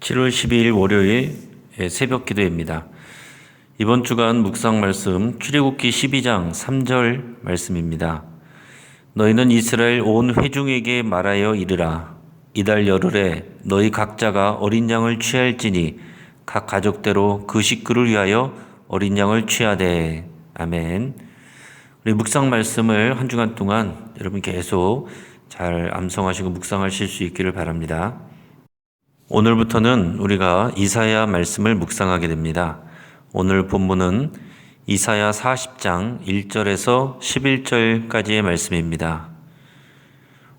7월 12일 월요일 새벽 기도입니다. 이번 주간 묵상 말씀 출애굽기 12장 3절 말씀입니다. 너희는 이스라엘 온 회중에게 말하여 이르라. 이달 열흘에 너희 각자가 어린 양을 취할지니 각 가족대로 그 식구를 위하여 어린 양을 취하되. 아멘. 우리 묵상 말씀을 한 주간 동안 여러분 계속 잘 암송하시고 묵상하실 수 있기를 바랍니다. 오늘부터는 우리가 이사야 말씀을 묵상하게 됩니다. 오늘 본문은 이사야 40장 1절에서 11절까지의 말씀입니다.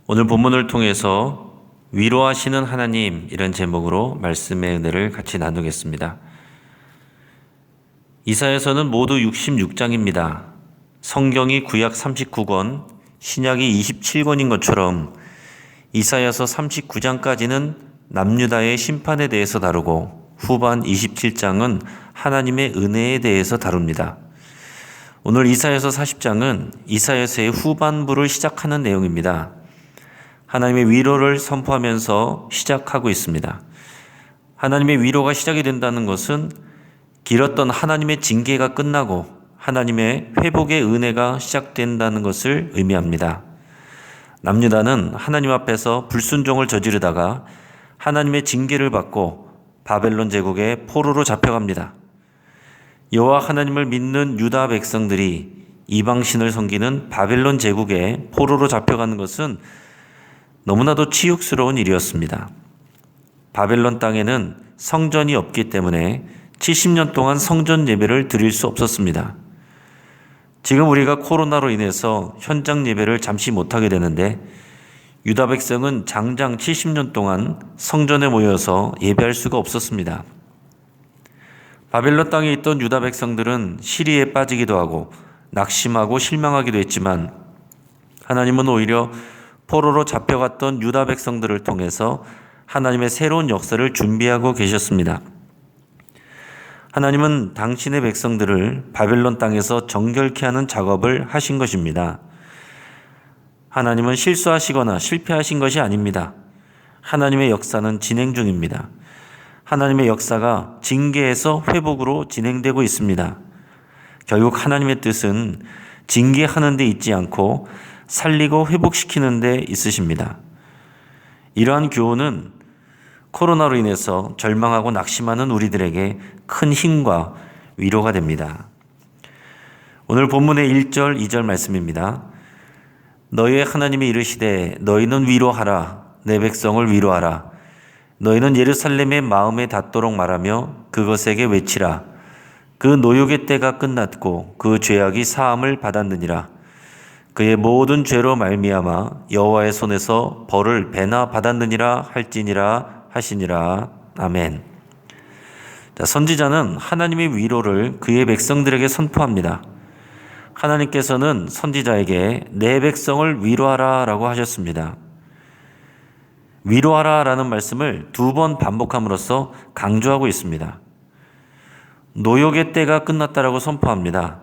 오늘 본문을 통해서 위로하시는 하나님, 이런 제목으로 말씀의 은혜를 같이 나누겠습니다. 이사야서는 모두 66장입니다. 성경이 구약 39권, 신약이 27권인 것처럼 이사야서 39장까지는 남유다의 심판에 대해서 다루고 후반 27장은 하나님의 은혜에 대해서 다룹니다. 오늘 이사야서 40장은 이사야서의 후반부를 시작하는 내용입니다. 하나님의 위로를 선포하면서 시작하고 있습니다. 하나님의 위로가 시작이 된다는 것은 길었던 하나님의 징계가 끝나고 하나님의 회복의 은혜가 시작된다는 것을 의미합니다. 남유다는 하나님 앞에서 불순종을 저지르다가 하나님의 징계를 받고 바벨론 제국의 포로로 잡혀갑니다. 여호와 하나님을 믿는 유다 백성들이 이방신을 섬기는 바벨론 제국의 포로로 잡혀가는 것은 너무나도 치욕스러운 일이었습니다. 바벨론 땅에는 성전이 없기 때문에 70년 동안 성전 예배를 드릴 수 없었습니다. 지금 우리가 코로나로 인해서 현장 예배를 잠시 못하게 되는데 유다 백성은 장장 70년 동안 성전에 모여서 예배할 수가 없었습니다. 바벨론 땅에 있던 유다 백성들은 시리에 빠지기도 하고 낙심하고 실망하기도 했지만 하나님은 오히려 포로로 잡혀갔던 유다 백성들을 통해서 하나님의 새로운 역사를 준비하고 계셨습니다. 하나님은 당신의 백성들을 바벨론 땅에서 정결케 하는 작업을 하신 것입니다. 하나님은 실수하시거나 실패하신 것이 아닙니다. 하나님의 역사는 진행 중입니다. 하나님의 역사가 징계에서 회복으로 진행되고 있습니다. 결국 하나님의 뜻은 징계하는 데 있지 않고 살리고 회복시키는 데 있으십니다. 이러한 교훈은 코로나로 인해서 절망하고 낙심하는 우리들에게 큰 힘과 위로가 됩니다. 오늘 본문의 1절, 2절 말씀입니다. 너희의 하나님이 이르시되 너희는 위로하라. 내 백성을 위로하라. 너희는 예루살렘의 마음에 닿도록 말하며 그것에게 외치라. 그 노욕의 때가 끝났고 그 죄악이 사함을 받았느니라. 그의 모든 죄로 말미암아 여호와의 손에서 벌을 배나 받았느니라 할지니라 하시니라. 아멘. 선지자는 하나님의 위로를 그의 백성들에게 선포합니다. 하나님께서는 선지자에게 내 백성을 위로하라 라고 하셨습니다. 위로하라 라는 말씀을 2번 반복함으로써 강조하고 있습니다. 노욕의 때가 끝났다라고 선포합니다.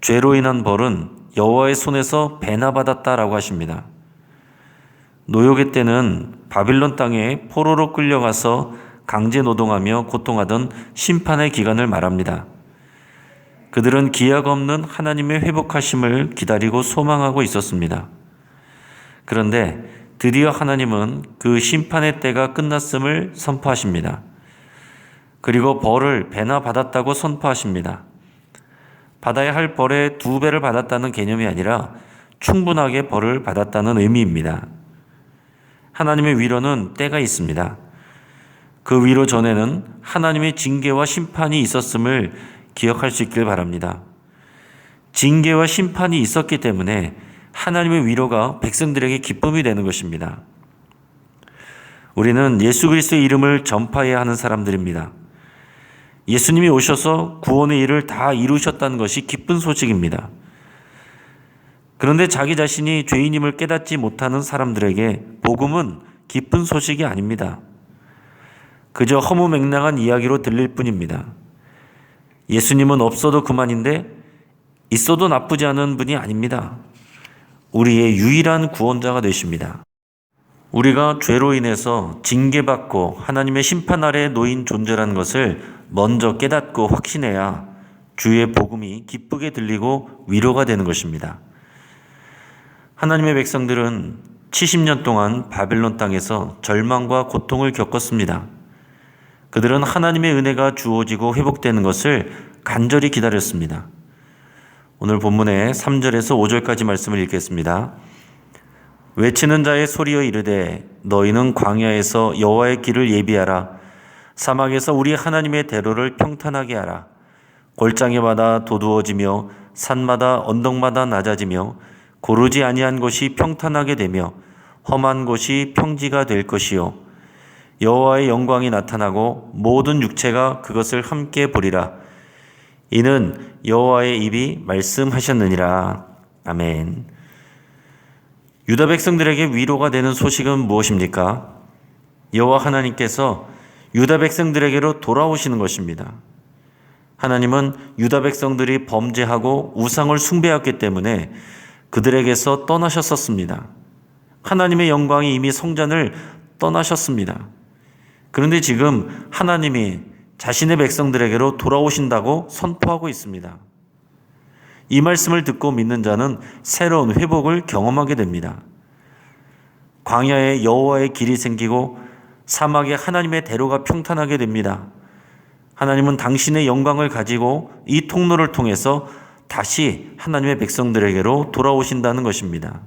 죄로 인한 벌은 여호와의 손에서 배나 받았다라고 하십니다. 노욕의 때는 바빌론 땅에 포로로 끌려가서 강제 노동하며 고통하던 심판의 기간을 말합니다. 그들은 기약 없는 하나님의 회복하심을 기다리고 소망하고 있었습니다. 그런데 드디어 하나님은 그 심판의 때가 끝났음을 선포하십니다. 그리고 벌을 배나 받았다고 선포하십니다. 받아야 할 벌의 2배를 받았다는 개념이 아니라 충분하게 벌을 받았다는 의미입니다. 하나님의 위로는 때가 있습니다. 그 위로 전에는 하나님의 징계와 심판이 있었음을 기억할 수 있길 바랍니다. 징계와 심판이 있었기 때문에 하나님의 위로가 백성들에게 기쁨이 되는 것입니다. 우리는 예수 그리스도의 이름을 전파해야 하는 사람들입니다. 예수님이 오셔서 구원의 일을 다 이루셨다는 것이 기쁜 소식입니다. 그런데 자기 자신이 죄인임을 깨닫지 못하는 사람들에게 복음은 기쁜 소식이 아닙니다. 그저 허무맹랑한 이야기로 들릴 뿐입니다. 예수님은 없어도 그만인데 있어도 나쁘지 않은 분이 아닙니다. 우리의 유일한 구원자가 되십니다. 우리가 죄로 인해서 징계받고 하나님의 심판 아래에 놓인 존재라는 것을 먼저 깨닫고 확신해야 주의 복음이 기쁘게 들리고 위로가 되는 것입니다. 하나님의 백성들은 70년 동안 바벨론 땅에서 절망과 고통을 겪었습니다. 그들은 하나님의 은혜가 주어지고 회복되는 것을 간절히 기다렸습니다. 오늘 본문의 3절에서 5절까지 말씀을 읽겠습니다. 외치는 자의 소리여 이르되 너희는 광야에서 여호와의 길을 예비하라. 사막에서 우리 하나님의 대로를 평탄하게 하라. 골장에마다 도두어지며 산마다 언덕마다 낮아지며 고르지 아니한 곳이 평탄하게 되며 험한 곳이 평지가 될 것이요 여호와의 영광이 나타나고 모든 육체가 그것을 함께 보리라. 이는 여호와의 입이 말씀하셨느니라. 아멘. 유다 백성들에게 위로가 되는 소식은 무엇입니까? 여호와 하나님께서 유다 백성들에게로 돌아오시는 것입니다. 하나님은 유다 백성들이 범죄하고 우상을 숭배했기 때문에 그들에게서 떠나셨었습니다. 하나님의 영광이 이미 성전을 떠나셨습니다. 그런데 지금 하나님이 자신의 백성들에게로 돌아오신다고 선포하고 있습니다. 이 말씀을 듣고 믿는 자는 새로운 회복을 경험하게 됩니다. 광야에 여호와의 길이 생기고 사막에 하나님의 대로가 평탄하게 됩니다. 하나님은 당신의 영광을 가지고 이 통로를 통해서 다시 하나님의 백성들에게로 돌아오신다는 것입니다.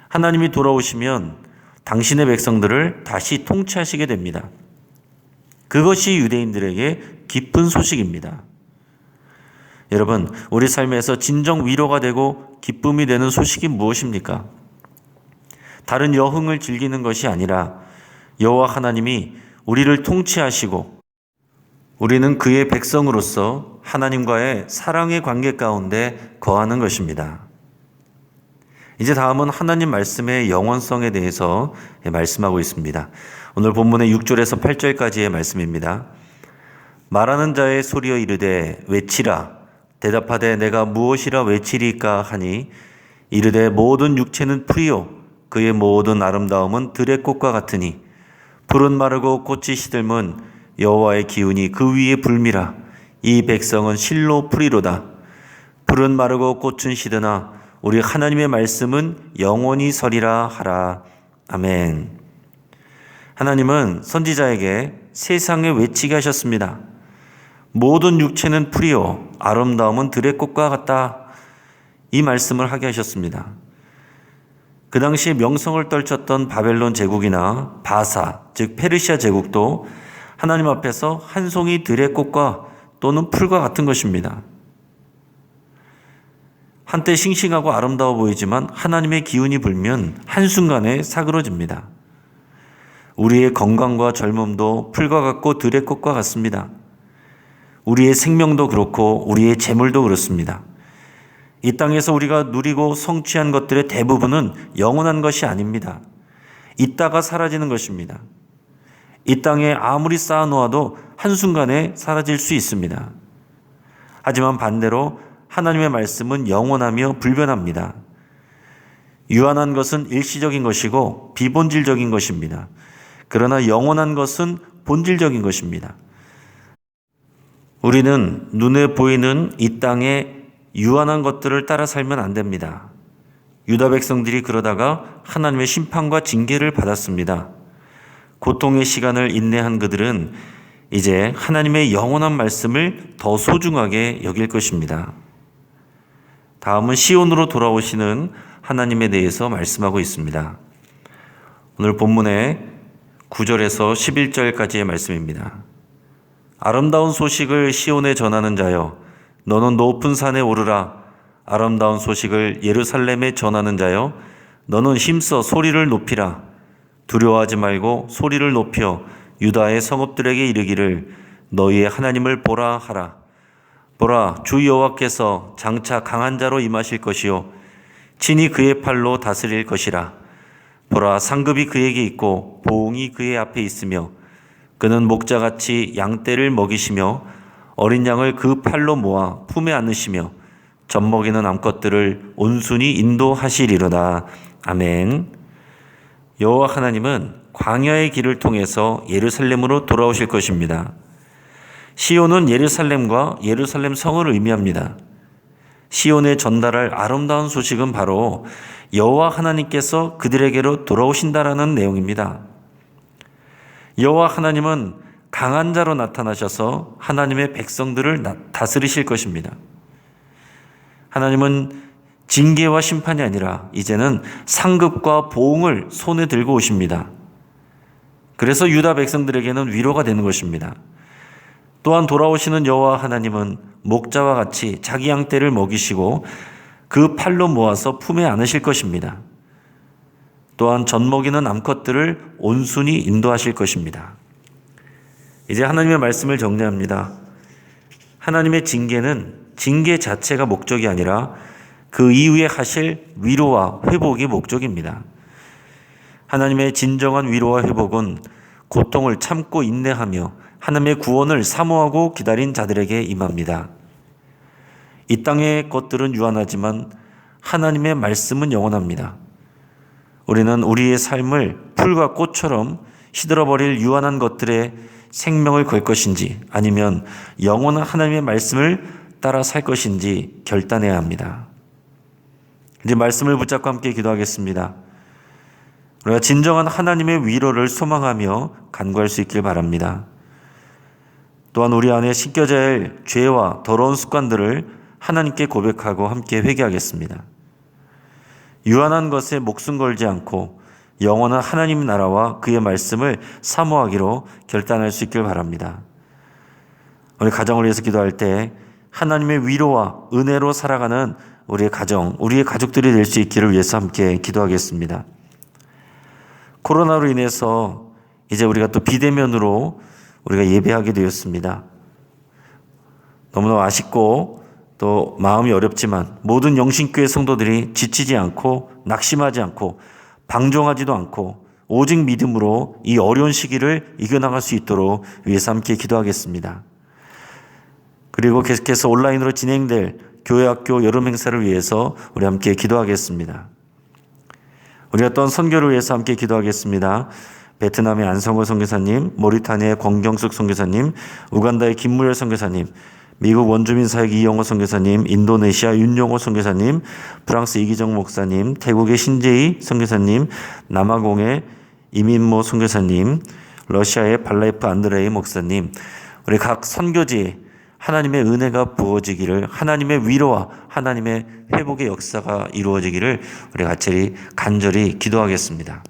하나님이 돌아오시면 당신의 백성들을 다시 통치하시게 됩니다. 그것이 유대인들에게 기쁜 소식입니다. 여러분, 우리 삶에서 진정 위로가 되고 기쁨이 되는 소식이 무엇입니까? 다른 여흥을 즐기는 것이 아니라 여호와 하나님이 우리를 통치하시고 우리는 그의 백성으로서 하나님과의 사랑의 관계 가운데 거하는 것입니다. 이제 다음은 하나님 말씀의 영원성에 대해서 말씀하고 있습니다. 오늘 본문의 6절에서 8절까지의 말씀입니다. 말하는 자의 소리여 이르되 외치라. 대답하되 내가 무엇이라 외치리까 하니 이르되 모든 육체는 풀이요 그의 모든 아름다움은 들의 꽃과 같으니 풀은 마르고 꽃이 시들면 여호와의 기운이 그 위에 불미라. 이 백성은 실로 풀이로다. 풀은 마르고 꽃은 시드나 우리 하나님의 말씀은 영원히 서리라 하라. 아멘. 하나님은 선지자에게 세상에 외치게 하셨습니다. 모든 육체는 풀이요 아름다움은 들의 꽃과 같다. 이 말씀을 하게 하셨습니다. 그 당시에 명성을 떨쳤던 바벨론 제국이나 바사, 즉 페르시아 제국도 하나님 앞에서 한 송이 들의 꽃과 또는 풀과 같은 것입니다. 한때 싱싱하고 아름다워 보이지만 하나님의 기운이 불면 한순간에 사그러집니다. 우리의 건강과 젊음도 풀과 같고 들의 꽃과 같습니다. 우리의 생명도 그렇고 우리의 재물도 그렇습니다. 이 땅에서 우리가 누리고 성취한 것들의 대부분은 영원한 것이 아닙니다. 있다가 사라지는 것입니다. 이 땅에 아무리 쌓아놓아도 한순간에 사라질 수 있습니다. 하지만 반대로 하나님의 말씀은 영원하며 불변합니다. 유한한 것은 일시적인 것이고 비본질적인 것입니다. 그러나 영원한 것은 본질적인 것입니다. 우리는 눈에 보이는 이 땅의 유한한 것들을 따라 살면 안 됩니다. 유다 백성들이 그러다가 하나님의 심판과 징계를 받았습니다. 고통의 시간을 인내한 그들은 이제 하나님의 영원한 말씀을 더 소중하게 여길 것입니다. 다음은 시온으로 돌아오시는 하나님에 대해서 말씀하고 있습니다. 오늘 본문의 9절에서 11절까지의 말씀입니다. 아름다운 소식을 시온에 전하는 자여 너는 높은 산에 오르라. 아름다운 소식을 예루살렘에 전하는 자여 너는 힘써 소리를 높이라. 두려워하지 말고 소리를 높여 유다의 성읍들에게 이르기를 너희의 하나님을 보라 하라. 보라, 주 여호와께서 장차 강한 자로 임하실 것이요 친히 그의 팔로 다스릴 것이라. 보라, 상급이 그에게 있고 보응이 그의 앞에 있으며 그는 목자같이 양떼를 먹이시며 어린 양을 그 팔로 모아 품에 안으시며 젖먹이는 암컷들을 온순히 인도하시리로다. 아멘. 여호와 하나님은 광야의 길을 통해서 예루살렘으로 돌아오실 것입니다. 시온은 예루살렘과 예루살렘 성을 의미합니다. 시온에 전달할 아름다운 소식은 바로 여호와 하나님께서 그들에게로 돌아오신다라는 내용입니다. 여호와 하나님은 강한 자로 나타나셔서 하나님의 백성들을 다스리실 것입니다. 하나님은 징계와 심판이 아니라 이제는 상급과 보응을 손에 들고 오십니다. 그래서 유다 백성들에게는 위로가 되는 것입니다. 또한 돌아오시는 여호와 하나님은 목자와 같이 자기 양떼를 먹이시고 그 팔로 모아서 품에 안으실 것입니다. 또한 젖먹이는 암컷들을 온순히 인도하실 것입니다. 이제 하나님의 말씀을 정리합니다. 하나님의 징계는 징계 자체가 목적이 아니라 그 이후에 하실 위로와 회복이 목적입니다. 하나님의 진정한 위로와 회복은 고통을 참고 인내하며 하나님의 구원을 사모하고 기다린 자들에게 임합니다. 이 땅의 것들은 유한하지만 하나님의 말씀은 영원합니다. 우리는 우리의 삶을 풀과 꽃처럼 시들어버릴 유한한 것들에 생명을 걸 것인지 아니면 영원한 하나님의 말씀을 따라 살 것인지 결단해야 합니다. 이제 말씀을 붙잡고 함께 기도하겠습니다. 우리가 진정한 하나님의 위로를 소망하며 간구할 수 있길 바랍니다. 또한 우리 안에 씻겨져야 할 죄와 더러운 습관들을 하나님께 고백하고 함께 회개하겠습니다. 유한한 것에 목숨 걸지 않고 영원한 하나님 나라와 그의 말씀을 사모하기로 결단할 수 있길 바랍니다. 우리 가정을 위해서 기도할 때 하나님의 위로와 은혜로 살아가는 우리의 가정, 우리의 가족들이 될 수 있기를 위해서 함께 기도하겠습니다. 코로나로 인해서 이제 우리가 또 비대면으로 우리가 예배하게 되었습니다. 너무나 아쉽고 또 마음이 어렵지만 모든 영신교회 성도들이 지치지 않고 낙심하지 않고 방종하지도 않고 오직 믿음으로 이 어려운 시기를 이겨나갈 수 있도록 위해서 함께 기도하겠습니다. 그리고 계속해서 온라인으로 진행될 교회학교 여름 행사를 위해서 우리 함께 기도하겠습니다. 우리가 또한 선교를 위해서 함께 기도하겠습니다. 베트남의 안성호 선교사님, 모리타니아의 권경숙 선교사님, 우간다의 김무열 선교사님, 미국 원주민 사역 이영호 선교사님, 인도네시아 윤용호 선교사님, 프랑스 이기정 목사님, 태국의 신재희 선교사님, 남아공의 이민모 선교사님, 러시아의 발라이프 안드레이 목사님, 우리 각 선교지에 하나님의 은혜가 부어지기를, 하나님의 위로와 하나님의 회복의 역사가 이루어지기를 우리 같이 간절히 기도하겠습니다.